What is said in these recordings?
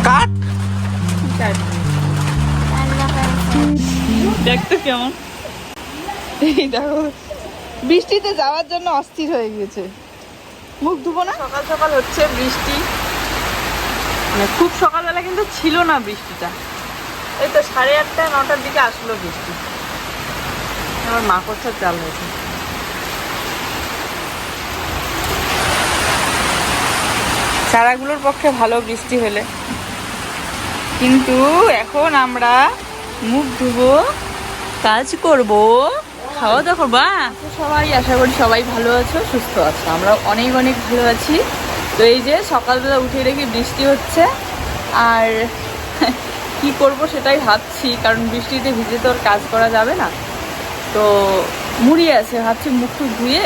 কাঠ দেখতো কেমন। এই দেখো বৃষ্টিতে যাওয়ার জন্য অস্থির হয়ে গিয়েছে। মুখ ধুবো না? সকাল সকাল হচ্ছে বৃষ্টি, মানে খুব সকালবেলা কিন্তু ছিল না বৃষ্টিটা। এই তো 8:30 9টার দিকে আসলো বৃষ্টি। আমার মাকড়সার জাল হয়েছে। চারাগুলোর পক্ষে ভালো বৃষ্টি হলে, কিন্তু এখন আমরা মুখ ধুবো, কাজ করব, খাওয়া দাওয়া করবো। সবাই আশা করি সবাই ভালো আছো, সুস্থ আছো। আমরা অনেক অনেক ভালো আছি। তো এই যে সকালবেলা উঠে দেখি বৃষ্টি হচ্ছে, আর কি করব সেটাই ভাবছি, কারণ বৃষ্টিতে ভিজে তো আর কাজ করা যাবে না। তো মুড়ি আছে, ভাবছি মুখ টুক ধুয়ে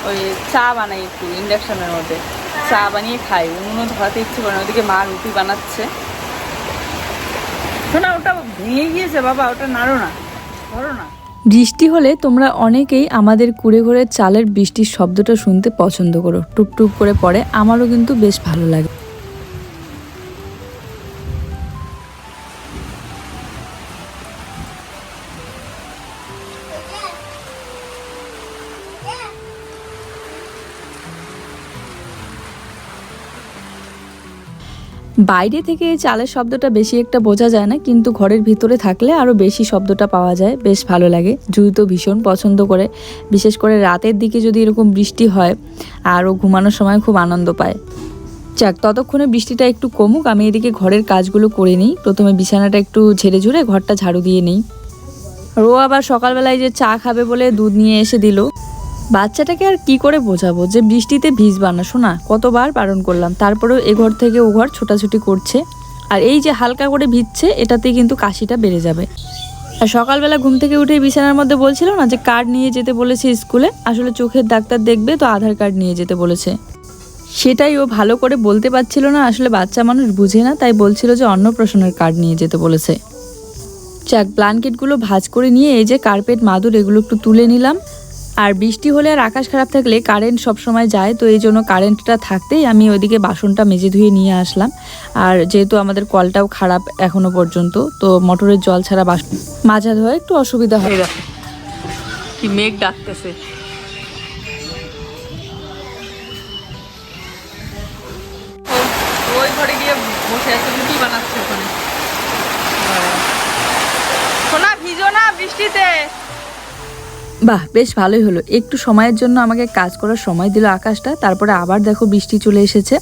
ওই চা বানাই একটু ইন্ডাকশনের মধ্যে, চা বানিয়ে খাই। উনুনও ধরাতে ইচ্ছে করে না, ওদিকে মা রুটি বানাচ্ছে। শোনা, ওটা ভেঙে গিয়েছে বাবা, ওটা নাড়ো না, ধরো না। বৃষ্টি হলে তোমরা অনেকেই আমাদের কুড়ে ঘরের চালের বৃষ্টির শব্দটা শুনতে পছন্দ করো, টুপটুপ করে পড়ে। আমারও কিন্তু বেশ ভালো লাগে। বাইরে থেকে এই চালের শব্দটা বেশি একটা বোঝা যায় না, কিন্তু ঘরের ভিতরে থাকলে আরও বেশি শব্দটা পাওয়া যায়, বেশ ভালো লাগে। জুই তো ভীষণ পছন্দ করে, বিশেষ করে রাতের দিকে যদি এরকম বৃষ্টি হয়, আর ও ঘুমানোর সময় খুব আনন্দ পায়। যাক, ততক্ষণে বৃষ্টিটা একটু কমুক, আমি এদিকে ঘরের কাজগুলো করে নিই। প্রথমে বিছানাটা একটু ঝেড়ে ঝুড়ে ঘরটা ঝাড়ু দিয়ে নিই। ও আবার সকালবেলায় যে চা খাবে বলে দুধ নিয়ে এসে দিল। বাচ্চাটাকে আর কি করে বোঝাবো যে বৃষ্টিতে ভিজবা না শোনা, কতবার বারণ করলাম, তারপরেও এ ঘর থেকে ও ঘর ছোটাছুটি করছে। আর এই যে হালকা করে ভিজছে, এটাতেই কিন্তু কাশিটা বেড়ে যাবে। আর সকালবেলা ঘুম থেকে উঠে বিছানার মধ্যে বলছিল না যে কার্ড নিয়ে যেতে বলেছে স্কুলে, আসলে চোখের ডাক্তার দেখবে, তো আধার কার্ড নিয়ে যেতে বলেছে। সেটাই ও ভালো করে বলতে পারছিল না, আসলে বাচ্চা মানুষ বুঝে না, তাই বলছিল যে অন্নপ্রাশনের কার্ড নিয়ে যেতে বলেছে। যাক, ব্ল্যাঙ্কেটগুলো ভাঁজ করে নিয়ে এই যে কার্পেট মাদুর এগুলো একটু তুলে নিলাম। আর বৃষ্টি হলে আর আকাশ খারাপ থাকলে কারেন্ট সবসময় যায়, তো এই জন্য কারেন্টটা থাকতেই আমি ওইদিকে বাসনটা মেজে ধুয়ে নিয়ে আসলাম। আর যেহেতু আমাদের কলটাও খারাপ এখনো পর্যন্ত, তো মোটরের জল ছাড়া বাসন মাজা ধোয়া একটু অসুবিধা হয়। দেখো কি মেঘ ডাকতেছে। ওই ঘরে গিয়ে বসে আছে, রুটি বানাচ্ছে ওখানে। শোনা, ভিজো না বৃষ্টিতে। বাহ, বেশ ভালোই হলো, একটু সময়ের জন্য আমাকে কাজ করার সময় দিল আকাশটা। তারপরে আবার দেখো বৃষ্টি চলে এসেছে।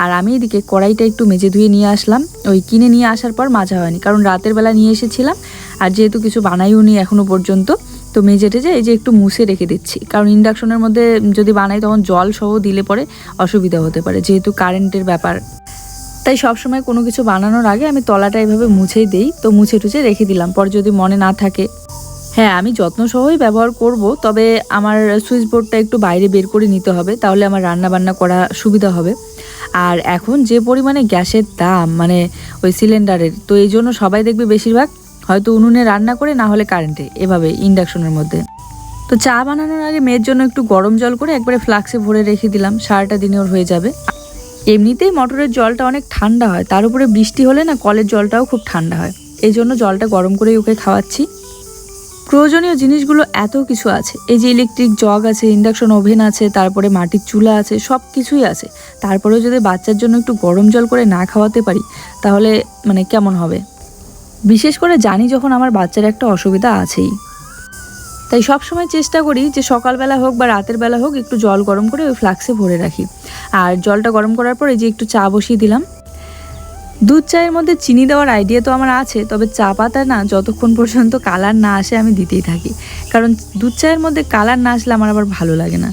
আর আমি এদিকে কড়াইটা একটু মেজে ধুয়ে নিয়ে আসলাম। ওই কিনে নিয়ে আসার পর মাজা হয়নি, কারণ রাতের বেলা নিয়ে এসেছিলাম, আর যেহেতু কিছু বানাইও নি এখনো পর্যন্ত, তো মেজে টেজে এই যে একটু মুছে রেখে দিচ্ছি। কারণ ইন্ডাকশনের মধ্যে যদি বানাই তখন জল সহ দিলে পরে অসুবিধা হতে পারে, যেহেতু কারেন্টের ব্যাপার। তাই সবসময় কোনো কিছু বানানোর আগে আমি তলাটা এভাবে মুছেই দেই। তো মুছে টুছে রেখে দিলাম, পর যদি মনে না থাকে। হ্যাঁ, আমি যত্ন সহই ব্যবহার করব, তবে আমার সুইচ বোর্ডটা একটু বাইরে বের করে নিতে হবে, তাহলে আমার রান্না বান্না করা সুবিধা হবে। আর এখন যে পরিমাণে গ্যাসের দাম, মানে ওই সিলিন্ডারের, তো এই জন্য সবাই দেখবে বেশিরভাগ হয়তো উনুনে রান্না করে, না হলে কারেন্টে, এভাবে ইন্ডাকশনের মধ্যে। তো চা বানানোর আগে মেয়ের জন্য একটু গরম জল করে একবারে ফ্লাক্সে ভরে রেখে দিলাম, সারাটা দিনে ওর হয়ে যাবে। এমনিতেই মোটরের জলটা অনেক ঠান্ডা হয়, তার উপরে বৃষ্টি হলে না কলের জলটাও খুব ঠান্ডা হয়, এই জন্য জলটা গরম করেই ওকে খাওয়াচ্ছি। প্রয়োজনীয় জিনিসগুলো এত কিছু আছে, এই যে ইলেকট্রিক জগ আছে, ইন্ডাকশন ওভেন আছে, তারপরে মাটির চুলা আছে, সব কিছুই আছে। তারপরেও যদি বাচ্চার জন্য একটু গরম জল করে না খাওয়াতে পারি, তাহলে মানে কেমন হবে। বিশেষ করে জানি যখন আমার বাচ্চার একটা অসুবিধা আছেই, তাই সবসময় চেষ্টা করি যে সকালবেলা হোক বা রাতের বেলা হোক একটু জল গরম করে ওই ফ্লাক্সে ভরে রাখি। আর জলটা গরম করার পর এই যে একটু চা বসিয়ে দিলাম। দুধ চায়ের মধ্যে চিনি দেওয়ার আইডিয়া তো আমার আছে, তবে চা পাতা না যতক্ষণ পর্যন্ত কালার না আসে আমি দিতেই থাকি, কারণ দুধ চায়ের মধ্যে কালার না আসলে আমার আবার ভালো লাগে না।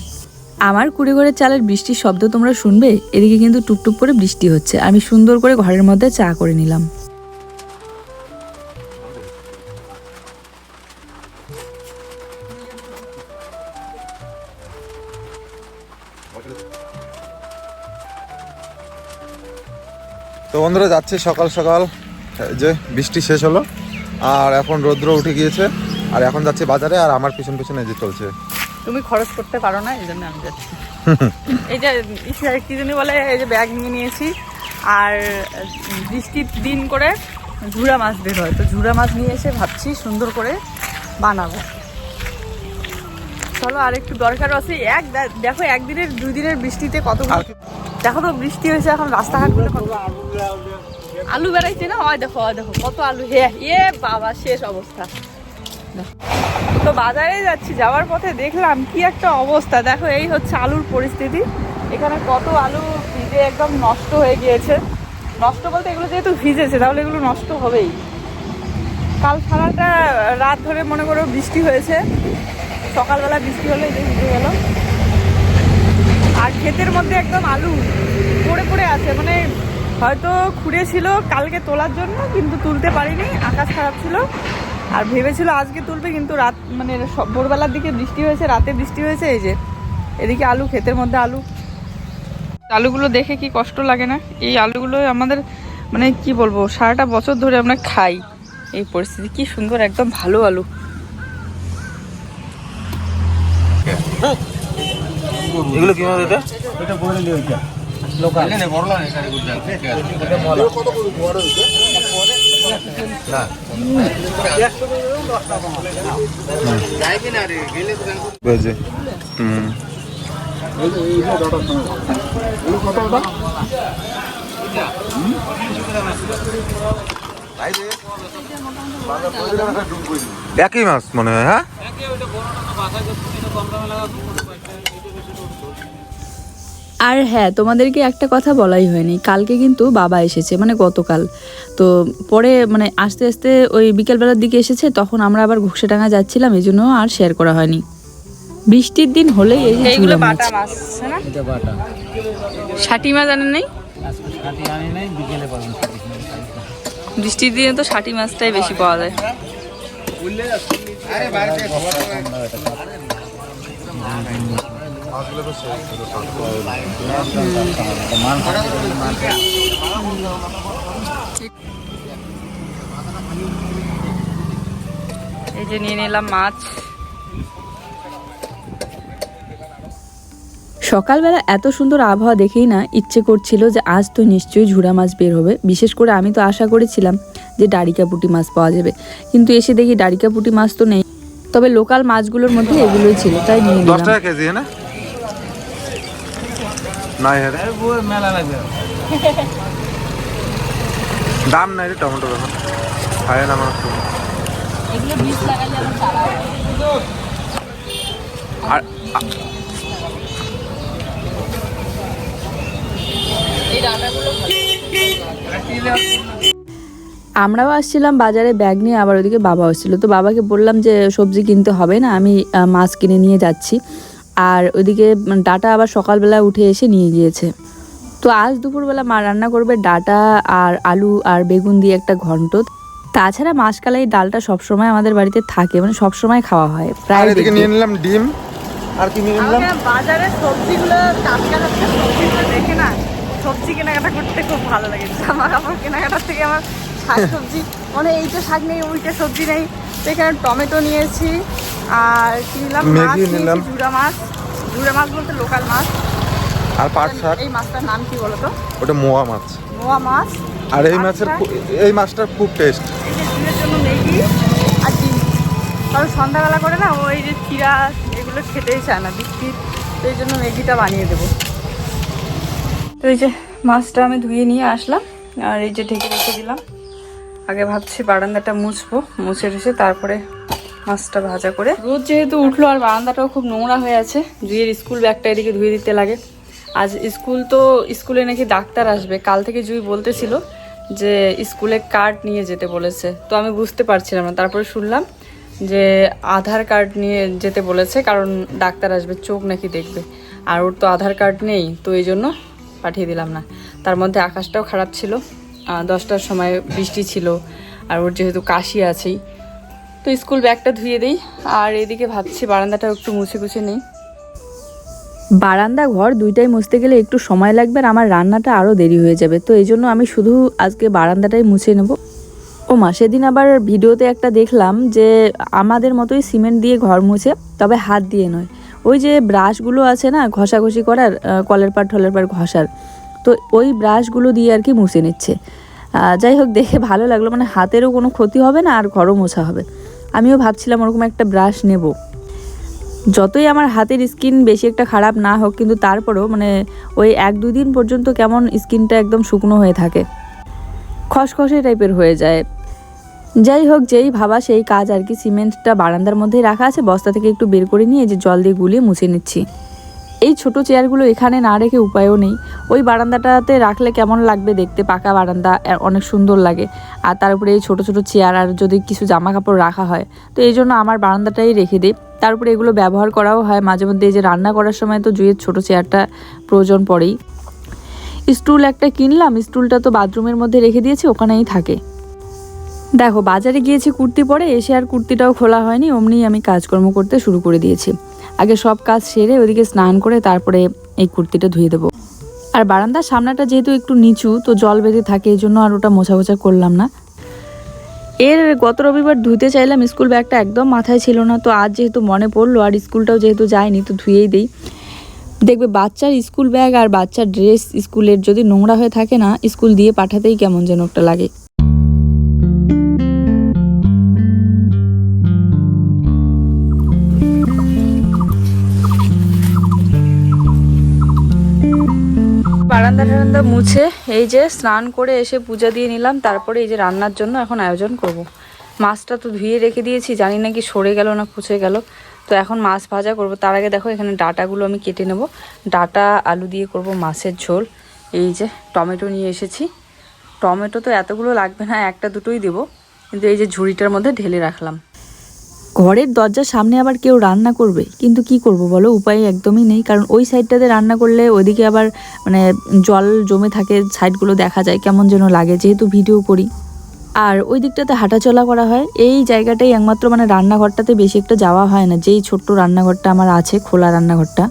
আমার কুড়ে ঘরের চালের বৃষ্টির শব্দ তোমরা শুনবে, এদিকে কিন্তু টুকটুক করে বৃষ্টি হচ্ছে। আমি সুন্দর করে ঘরের মধ্যে চা করে নিলাম। তো বন্ধুরা, যাচ্ছে সকাল সকাল, যে বৃষ্টি শেষ হলো আর এখন রৌদ্র উঠে গিয়েছে, আর এখন যাচ্ছে বাজারে, আর আমার পিছন পিছনে যে চলছে তুমি খরচ করতে পারো না, এই জন্য আমি যাচ্ছি। এই যে কি জানি বলে, এই যে ব্যাগ নিয়ে নিয়েছি, আর বৃষ্টির দিন করে ঝুরা মাছ বের হয়, তো ঝুরা মাছ নিয়ে এসে ভাবছি সুন্দর করে বানাবো। চলো, আর একটু দরকার আছে। দেখো একদিনের 2 দিনের বৃষ্টিতে কত, দেখো তো বৃষ্টি হয়েছে, এখন রাস্তাঘাটগুলো কত আলু বেড়াইছে না, হয় দেখো কত আলু। বাবা, শেষ অবস্থা। তো বাজারে যাচ্ছি, যাওয়ার পথে দেখলাম কি একটা অবস্থা। দেখো, এই হচ্ছে আলুর পরিস্থিতি। এখানে কত আলু ভিজে একদম নষ্ট হয়ে গিয়েছে। নষ্ট বলতে, এগুলো যেহেতু ভিজেছে তাহলে এগুলো নষ্ট হবেই। কাল সারাটা রাত ধরে মনে করো বৃষ্টি হয়েছে, সকালবেলা বৃষ্টি হলে এই যে ভিজে গেল। আর ক্ষেতের মধ্যে একদম আলু পড়ে পড়ে আছে, মানে হয়তো খুঁড়ে ছিল কালকে তোলার জন্য, কিন্তু তুলতে পারিনি, আকাশ খারাপ ছিল। আর ভেবেছিল আজকে তুলবে, কিন্তু রাত মানে ভোরবেলার দিকে বৃষ্টি হয়েছে, রাতে বৃষ্টি হয়েছে। এই যে এদিকে আলু, ক্ষেতের মধ্যে আলু। আলুগুলো দেখে কি কষ্ট লাগে না? এই আলুগুলো আমাদের মানে কি বলবো, সারাটা বছর ধরে আমরা খাই। এই পরিস্থিতি, কি সুন্দর একদম ভালো আলু। এগুলো কি মাছ? এটা বড়লি ওইটা লোকাল না বড়লা না এখানে গুড় জানতে এটা বড় কত বড় হইছে না 100 করে 10 টাকা যাইবে না রে গেলে তো বেজে এই ডটার সময় এই কত ওটা একই মাছ মনে হয়। হ্যাঁ, আর হ্যাঁ, তোমাদেরকে একটা কথা বলাই হয়নি, কালকে কিন্তু বাবা এসেছে, মানে গতকাল। তো পরে মানে আস্তে আস্তে ওই বিকেলবেলার দিকে এসেছে, তখন আমরা আবার ঘুষেডাঙ্গা যাচ্ছিলাম, এই জন্য আর শেয়ার করা হয়নি। বৃষ্টির দিন হলেই এই যে এইগুলো ঝুরা মাছ। বাটা মাছ না, এটা বাটা ষাটি মাছ জানেন নাই? আজকে কাটি আনি নাই, বিকেলে পাবেন। বৃষ্টির দিনে তো ষাটি মাছটাই বেশি পাওয়া যায়। আরে বাইরে এই যে নিয়ে নিলাম মাছ। সকালবেলা এত সুন্দর আবহাওয়া দেখেই না ইচ্ছে করছিল যে আজ তো নিশ্চয়ই ঝুরা মাছ বের হবে। বিশেষ করে আমি তো আশা করেছিলাম যে ডারিকা পুঁটি মাছ পাওয়া যাবে, কিন্তু এসে দেখি ডারিকা পুঁটি মাছ তো নেই। তবে লোকাল মাছগুলোর মধ্যে এগুলোই ছিল, তাই নিয়ে 10 নিলাম। টাকা কেজি না? নাই হ্যাঁ, মেলা লাগবে দাম নাই রে টমেটো এখন খায় না মানুষ। এগুলো বীজ লাগালে আবার চারা হয়। আর এই ডাটাগুলো আমরাও আসছিলাম বাজারে ব্যাগ নিয়ে, আবার ওদিকে বাবা আসছিল। তো বাবাকে বললাম যে সবজি কিনতে হবে না, আমি মাছ কিনে নিয়ে যাচ্ছি। আর ওইদিকে ডাটা আবার সকালবেলা উঠে এসে নিয়ে গিয়েছে। তো আজ দুপুরবেলা মা রান্না করবে ডাটা আর আলু আর বেগুন দিয়ে একটা ঘন্ট। তাছাড়া মাসকালাই ডালটা সবসময় আমাদের বাড়িতে থাকে, মানে সবসময় খাওয়া হয় প্রায়। এদিকে নিয়ে নিলাম ডিম, আর কি নিয়ে নিলাম? আমাকে বাজারে সবজিগুলো টাটকা টাটকা সবজিগুলো দেখে না সবজি কেনাকাটা করতে খুব ভালো লাগে। জামা কাপড় কেনাকাটার থেকে আমার শাক সবজি, মানে এইটা শাক নেই ওইটা সবজি নেই। তো এখানে টমেটো নিয়েছি, আর কি নিলাম, মাছ ম্যাগি নিলাম। নিয়েছি, ঝুরা মাছ বলতে লোকাল মাছ। আর পাট শাক। এই মাছটার নাম কি বলতো? ওটা মোয়া মাছ। মোয়া মাছ। আর এই মাছের এই মাছটার খুব টেস্ট। এই যে ডিমের জন্য ম্যাগি আর ডিম, কারণ সন্ধ্যাবেলা করে না ওই যে চিরা এগুলো খেতেই চায় না বিস্কিট, তো এই জন্য ম্যাগিটা বানিয়ে দেবো। তো এই যে মাছটা আমি ধুয়ে নিয়ে আসলাম, আর এই যে ঢেকে রেখে দিলাম। আগে ভাবছি বারান্দাটা মুছবো, মুছে রেখে তারপরে মাছটা ভাজা করে। রোদ যেহেতু উঠলো আর বারান্দাটাও খুব নোংরা হয়ে আছে, জুইয়ের স্কুল ব্যাগটা এদিকে ধুয়ে দিতে লাগে। আজ স্কুল, তো স্কুলে নাকি ডাক্তার আসবে। কাল থেকে জুই বলতেছিল যে স্কুলে কার্ড নিয়ে যেতে বলেছে, তো আমি বুঝতে পারছিলাম না। তারপরে শুনলাম যে আধার কার্ড নিয়ে যেতে বলেছে, কারণ ডাক্তার আসবে, চোখ নাকি দেখবে। আর ওর তো আধার কার্ড নেই, তো এই জন্য পাঠিয়ে দিলাম না। তার মধ্যে আকাশটাও খারাপ ছিল, 10টার সময় বৃষ্টি ছিল, আর ওর যেহেতু কাশি আছেই, তো স্কুল ব্যাগটা ধুয়ে দিই। আর এদিকে ভাবছি বারান্দাটা একটু মুছে গুছে নেই। বারান্দা ঘর দুইটাই মুছতে গেলে একটু সময় লাগবে, আর আমার রান্নাটা আরও দেরি হয়ে যাবে। তো এই জন্য আমি শুধু আজকে বারান্দাটাই মুছে নেব। ও মা, সেদিন আবার ভিডিওতে একটা দেখলাম যে আমাদের মতোই সিমেন্ট দিয়ে ঘর মুছে, তবে হাত দিয়ে নয়, ওই যে ব্রাশগুলো আছে না ঘষাঘষি করার, কলের পাড় ঠলের পাড় ঘষার, তো ওই ব্রাশগুলো দিয়ে আর কি মুছে নিচ্ছে। যাই হোক, দেখে ভালো লাগলো, মানে হাতেরও কোনো ক্ষতি হবে না আর ঘরও মোছা হবে। আমিও ভাবছিলাম ওরকম একটা ব্রাশ নেব। যতই আমার হাতের স্কিন বেশি একটা খারাপ না হোক, কিন্তু তারপরেও মানে ওই 1-2 দিন পর্যন্ত কেমন স্কিনটা একদম শুকনো হয়ে থাকে, খসখসে টাইপের হয়ে যায়। যাই হোক, যেই ভাবা সেই কাজ আর কি। সিমেন্টটা বারান্দার মধ্যেই রাখা আছে, বস্তা থেকে একটু বের করে নিয়ে যে জল দিয়ে গুলিয়ে মুছে নিচ্ছি। এই ছোট চেয়ারগুলো এখানে না রেখে উপায়ও নেই। ওই বারান্দাটাতে রাখলে কেমন লাগবে দেখতে, পাকা বারান্দা অনেক সুন্দর লাগে। আর তার উপরে এই ছোট ছোট চেয়ার আর যদি কিছু জামা কাপড় রাখা হয়, তো এই জন্য আমার বারান্দাটাই রেখে দিই। তার উপরে এগুলো ব্যবহার করাও হয় মাঝে মধ্যে। এই যে রান্না করার সময় তো জুয়ের ছোট চেয়ারটা প্রয়োজন পড়েই। স্টুল একটা কিনলাম, স্টুলটা তো বাথরুমের মধ্যে রেখে দিয়েছি, ওখানেই থাকে। দেখো, বাজারে গিয়েছি কুর্তি পরে, এসে আর কুর্তিটাও খোলা হয়নি, অমনি আমি কাজকর্ম করতে শুরু করে দিয়েছি। আগে সব কাজ সেরে ওদিকে স্নান করে তারপরে এই কুর্তিটা ধুয়ে দেবো। আর বারান্দার সামনাটা যেহেতু একটু নিচু, তো জল বেঁধে থাকে, এই জন্য আর ওটা মোছা করলাম না। এর গত রবিবার ধুতে চাইলাম, স্কুল ব্যাগটা একদম মাথায় ছিল না, তো আজ যেহেতু মনে পড়লো আর স্কুলটাও যেহেতু যায়নি, তো ধুয়েই দিই। দেখবে বাচ্চার স্কুল ব্যাগ আর বাচ্চার ড্রেস স্কুলের যদি নোংরা হয়ে থাকে না, স্কুল দিয়ে পাঠাতেই কেমন যেন একটা লাগে। বারান্দা টারান্দা মুছে এই যে স্নান করে এসে পূজা দিয়ে নিলাম। তারপরে এই যে রান্নার জন্য এখন আয়োজন করব। মাছটা তো ধুয়ে রেখে দিয়েছি, জানি না কি সরে গেল না পচে গেল। তো এখন মাছ ভাজা করব। তার আগে দেখো এখানে ডাটাগুলো আমি কেটে নেব। ডাটা আলু দিয়ে করব মাছের ঝোল। এই যে টমেটো নিয়ে এসেছি। টমেটো তো এতগুলো লাগবে না, 1-2টোই দেবো, কিন্তু এই যে ঝুড়িটার মধ্যে ঢেলে রাখলাম। ঘরের দরজার সামনে আবার কেউ রান্না করবে, কিন্তু কি করব বলো, উপায় একদমই নেই। কারণ ওই সাইডটাতে রান্না করলে ওইদিকে আবার মানে জল জমে থাকে, সাইডগুলো দেখা যায় কেমন যেন লাগে, যেহেতু ভিডিও করি। আর ওই দিকটাতে হাঁটাচলা করা হয়। এই জায়গাটাই একমাত্র মানে রান্নাঘরটাতে বেশি একটা যাওয়া হয় না, যেই ছোট্ট রান্নাঘরটা আমার আছে, খোলা রান্নাঘরটা।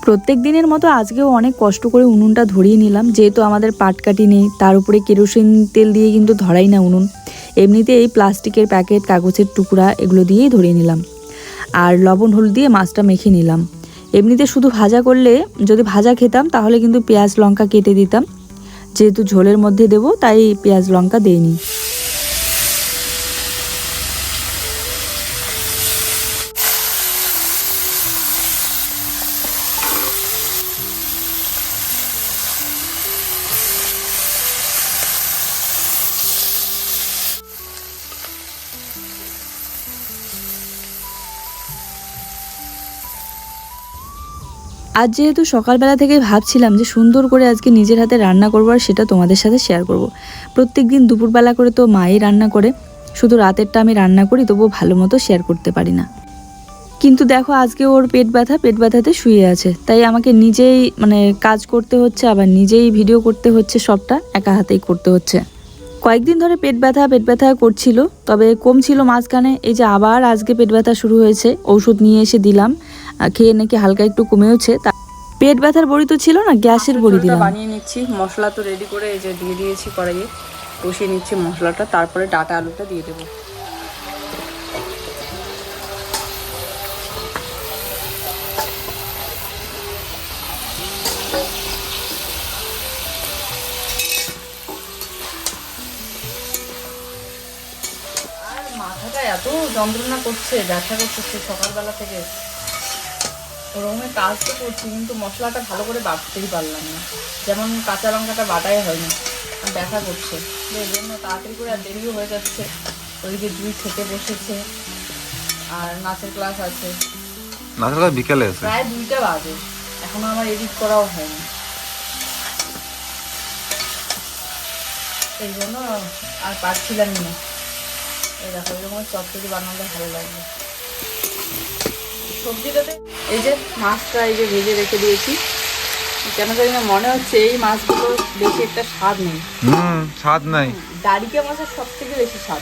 প্রত্যেক দিনের মতো আজকেও অনেক কষ্ট করে উনুনটা ধরিয়ে নিলাম, যেহেতু আমাদের পাটকাঠি নেই। তার উপরে কেরোসিন তেল দিয়ে কিন্তু ধরাই না উনুন, এমনিতে এই প্লাস্টিকের প্যাকেট, কাগজের টুকরা এগুলো দিয়েই ধরিয়ে নিলাম। আর লবণ হলুদ দিয়ে মাছটা মেখে নিলাম। এমনিতে শুধু ভাজা করলে, যদি ভাজা খেতাম তাহলে কিন্তু পেঁয়াজ লঙ্কা কেটে দিতাম, যেহেতু ঝোলের মধ্যে দেবো তাই পেঁয়াজ লঙ্কা দেইনি। আজ যেহেতু সকালবেলা থেকে ভাবছিলাম যে সুন্দর করে আজকে নিজের হাতে রান্না করবো আর সেটা তোমাদের সাথে শেয়ার করব। প্রত্যেক দিন দুপুরবেলা করে তো মাই রান্না করে, শুধু রাতেরটা আমি রান্না করি, তবুও ভালো মতো শেয়ার করতে পারি না। কিন্তু দেখো আজকে ওর পেট ব্যথাতে শুয়ে আছে, তাই আমাকে নিজেই মানে কাজ করতে হচ্ছে, আবার নিজেই ভিডিও করতে হচ্ছে, সবটা একা হাতেই করতে হচ্ছে। কয়েকদিন ধরে পেট ব্যথা করছিল, তবে কম ছিল মাঝখানে। এই যে আবার আজকে পেট ব্যথা শুরু হয়েছে, ঔষধ নিয়ে এসে দিলাম, খেয়ে নাকি হালকা একটু কমেওছে। পেট ব্যথার বড়ি তো ছিল না, গ্যাসের বড়ি দিলাম। বানিয়ে নিচ্ছি, মশলা তো রেডি করে এই যে দিয়ে দিয়েছি কড়াইয়ে, কষিয়ে নিচ্ছি মশলাটা, তারপরে ডাটা আলুটা দিয়ে দেবো। মাথাটা এত যন্ত্রণা করছে, ব্যথা করছে সকালবেলা থেকে। ওরকমের কাজ তো করছি, কিন্তু মশলাটা ভালো করে বাটতেই পারলাম না, যেমন কাঁচা লঙ্কাটা বাটাই হয়নি, ব্যথা করছে। এই জন্য তাড়াতাড়ি করে আর দেরিও হয়ে যাচ্ছে। ওইদিকে জুই খেতে বসেছে, আর নাচের ক্লাস আছে, নাচের ক্লাস বিকেলে আছে, প্রায় 2টা বাজে, এখনো আমার এডিট করাও হয়নি। এই জন্য আর পারছিলামই না। এই দেখো এরকম চটচটি বানালে ভালো লাগবে সবজিটাতে। এই যে মাছটা এই যে ভেজে রেখে দিয়েছি, কেন জানি না মনে হচ্ছে এই মাছগুলো বেশি একটা স্বাদ নেই। স্বাদ নাই। দাড়িকা মাছের সব থেকে বেশি স্বাদ।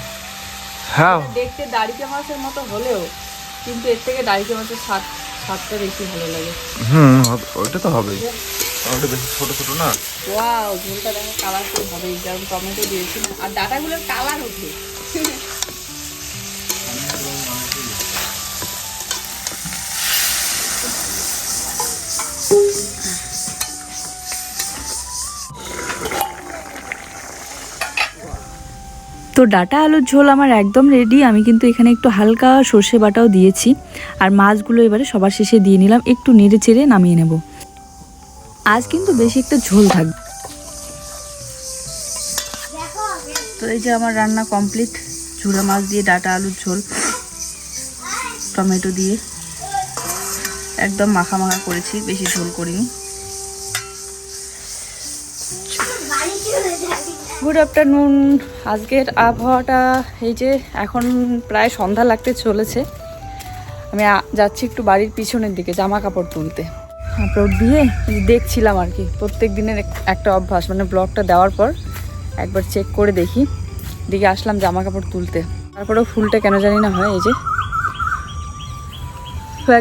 হ্যাঁ, দেখতে দাড়িকা মাছের মতো হলেও কিন্তু এর থেকে দাড়িকা মাছের স্বাদটা বেশি ভালো লাগে। ওইটা তো হবেই, টমেটো বেশি ছোট ছোট না। ওয়াও, ঝোলটা দেখো কালারফুল হবে, যেমন টমেটো দিয়েছি, আর ডাটাগুলোর কালার ওঠে। তো ডাটা আলুর ঝোল আমার একদম রেডি। আমি কিন্তু এখানে একটু হালকা সর্ষে বাটাও দিয়েছি। আর মাছগুলো এবারে সবার শেষে দিয়ে নিলাম, একটু নেড়ে চেড়ে নামিয়ে নেব। আজ কিন্তু বেশি একটা ঝোল থাকবে। তো এই যে আমার রান্না কমপ্লিট। ঝুরা মাছ দিয়ে ডাটা আলুর ঝোল, টমেটো দিয়ে একদম মাখা মাখা করেছি, বেশি ঝোল করিনি। Good afternoon. আজকের আবহাওয়াটা এই যে এখন প্রায় সন্ধ্যা লাগতে চলেছে। আমি যাচ্ছি একটু বাড়ির পিছনের দিকে জামা কাপড় তুলতে। আপলোড দিয়ে দেখছিলাম আর কি, প্রত্যেক দিনের একটা অভ্যাস, মানে ব্লগটা দেওয়ার পর একবার চেক করে দেখি। দিকে আসলাম জামা কাপড় তুলতে। তারপরেও ফুলটা কেন জানি না হয় এই যে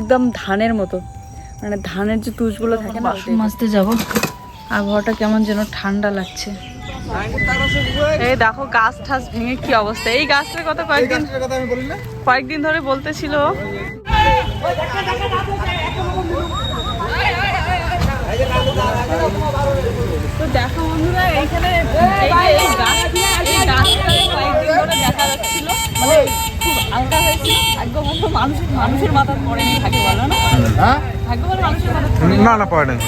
একদম ধানের মতো, মানে ধানের যে তুষগুলো থাকে না, বাসন মাজতে যাব। আবহাওয়াটা কেমন যেন ঠান্ডা লাগছে। এই দেখো গাছ ঠাছ ভেঙে কি অবস্থা। এই গাছটার কথা কয়েকদিন ধরে বলতেছিল। তো দেখো বন্ধুরা, এইখানে এই গাছটা কয়েকদিন ধরে দেখা যাচ্ছিল, মানে খুব আলগা হয়েছিল। ভাগ্য ভালো মানুষের মাথা পড়েনি, ভাগ্য ভালো না, ভাগ্য ভালো মানুষের মাথা না পড়ে নাই,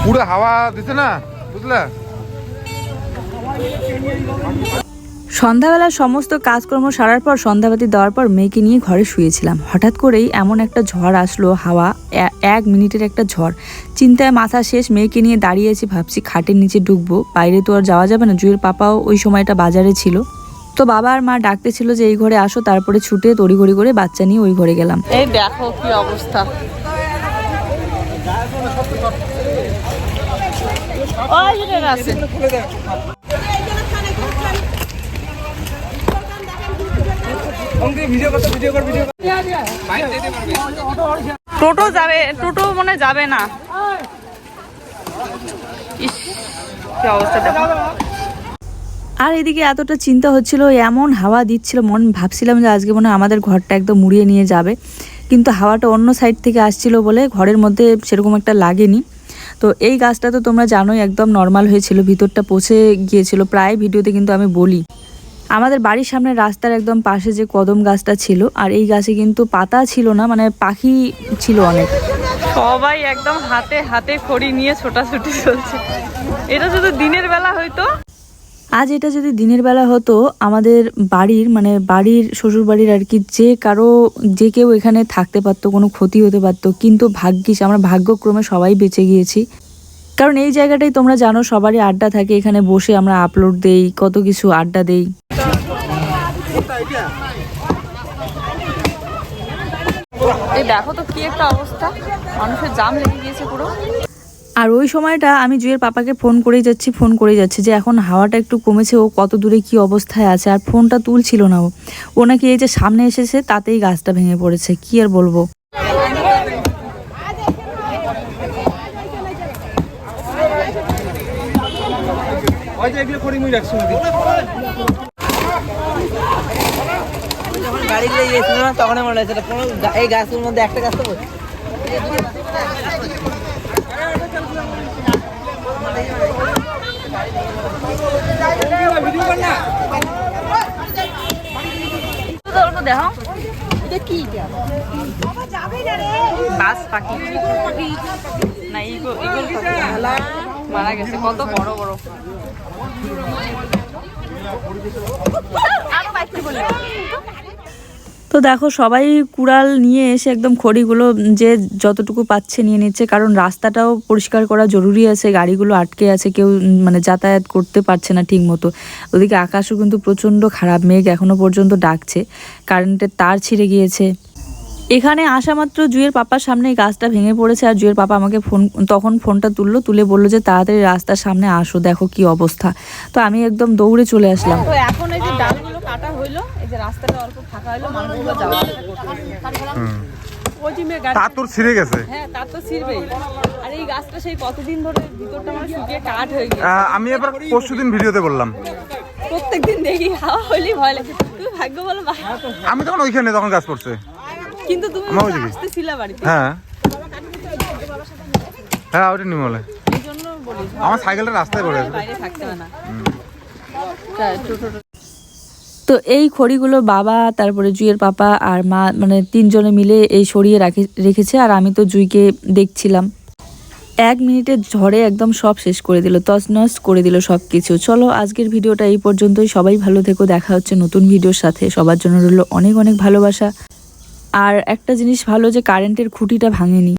পুরো হাওয়া দিছে না, বুঝলে। সন্ধ্যাবেলা সমস্ত কাজকর্ম সারার পর, সন্ধ্যাবাতি দেওয়ার পর মেয়েকে নিয়ে ঘরে শুয়েছিলাম। হঠাৎ করেই এমন একটা ঝড় আসলো, হাওয়া, 1 মিনিটের একটা ঝড়। চিন্তায় মাথা শেষ। মেয়েকে নিয়ে দাঁড়িয়েছি, ভাবছি খাটের নিচে ঢুকবো, বাইরে তো আর যাওয়া যাবে না। জুয়ের পাপাও ওই সময়টা বাজারে ছিল। তো বাবা আর মা ডাকতেছিল যে এই ঘরে আসো, তারপরে ছুটে তড়িঘড়ি করে বাচ্চা নিয়ে ওই ঘরে গেলাম। এই দেখো কি অবস্থা। টোটো যাবে, টোটো মনে যাবে না। ইস কি অবস্থা দেখো। আর এদিকে এতটা চিন্তা হচ্ছিল, এমন হাওয়া দিচ্ছিল, ভাবছিলাম যে আজকে মনে হয় আমাদের ঘরটা একদম মুড়িয়ে নিয়ে যাবে। কিন্তু হাওয়াটা অন্য সাইড থেকে আসছিল বলে ঘরের মধ্যে সেরকম একটা লাগেনি। তো এই গাছটা তো তোমরা জানোই একদম নর্মাল হয়েছিল, ভিতরটা পচে গিয়েছিল প্রায় ভিডিওতে কিন্তু আমি বলি। আমাদের বাড়ির সামনে রাস্তার একদম পাশে যে কদম গাছটা ছিল, আর এই গাছে কিন্তু পাতা ছিল না, মানে পাখি ছিল অনেক। সবাই একদম হাতে হাতে খড়ি নিয়ে ছোটাছুটি চলছে। এটা শুধু দিনের বেলা হয়তো। আজ এটা যদি দিনের বেলা হতো, আমাদের বাড়ির, মানে বাড়ির শ্বশুর বাড়ির আর কি, যে কেউ এখানে থাকতে পারতো, কোনো ক্ষতি হতে পারতো। কিন্তু ভাগ্যিস, আমরা ভাগ্যক্রমে সবাই বেঁচে গিয়েছি। কারণ এই জায়গাটাই তোমরা জানো সবারই আড্ডা থাকে, এখানে বসে আমরা আপলোড দেই, কত কিছু আড্ডা দেই। এই দেখো তো কি একটা অবস্থা, মানুষের জাম লেগে গিয়েছে পুরো। আর ওই সময়টা আমি জুয়ের পাপাকে ফোন করেই যাচ্ছি যে এখন হাওয়াটা একটু কমেছে, ও কত দূরে কি অবস্থায় আছে। আর ফোনটা তুলছিল না ও নাকি এই যে সামনে এসেছে তাতেই গাছটা ভেঙে পড়েছে। কি আর বলবো। গাড়িগুলো গিয়েছিল না, তখন মনে হয়েছিল এই গাছের মধ্যে একটা গাছ তো দেখো বাস পাখি না, ইগল মারা গেছে, কত বড় বড়। তো দেখো সবাই কুড়াল নিয়ে এসে একদম খড়িগুলো যে যতটুকু পাচ্ছে নিয়ে নিচ্ছে, কারণ রাস্তাটাও পরিষ্কার করা জরুরি আছে, গাড়িগুলো আটকে আছে, কেউ মানে যাতায়াত করতে পারছে না ঠিক মতো। ওদিকে আকাশও কিন্তু প্রচণ্ড খারাপ, মেঘ এখনো পর্যন্ত ডাকছে, কারেন্টের তার ছিঁড়ে গিয়েছে। এখানে আসা মাত্র জুয়ের পাপার সামনে এই গাছটা ভেঙে পড়েছে। আর জুয়ের পাপা আমাকে তখন ফোনটা তুলে বললো যে তাড়াতাড়ি রাস্তার সামনে আসো, দেখো কি অবস্থা। তো আমি একদম দৌড়ে চলে আসলাম। তো এখন এই যে ডালগুলো কাটা হইলো, এই যে রাস্তাটা অল্প ফাঁকা হইলো, মানুষগুলো যাওয়া আসা করতে। ওই টিমে গাড়ি তার তোর ছিঁড়ে গেছে। হ্যাঁ, তার তো ছিড়বেই। আর এই গাছটা সেই কতদিন ধরে ভিতরটা মানে শুকিয়ে কাঠ হয়ে গেছে। আমি এবার পরশুদিন ভিডিওতে বললাম, প্রত্যেকদিন দেখি হাওয়া হইলেই ভয় লাগে। তুমি ভাগ্য বলো, আমি তখন ওইখানে তখন গাছ পড়ছে, কিন্তু তুমি আসতেছিলা বাড়িতে। হ্যাঁ হ্যাঁ ওটা নিমলে, এই জন্য বলি আমার সাইকেলটা রাস্তায় পড়ে আছে, বাইরে থাকতে হয় না। তো এই খড়িগুলো বাবা, তারপরে জুইয়ের পাপা আর মা, মানে 3 জনে মিলে এই সরিয়ে রেখেছে। আর আমি তো জুইকে দেখছিলাম। 1 মিনিটের ঝড়ে একদম সব শেষ করে দিল, তছনছ করে দিল সব কিছু। চলো আজকের ভিডিওটা এই পর্যন্তই। সবাই ভালো থেকো, দেখা হচ্ছে নতুন ভিডিওর সাথে। সবার জন্য রইল অনেক অনেক ভালোবাসা। আর একটা জিনিস ভালো যে কারেন্টের খুঁটিটা ভাঙেনি।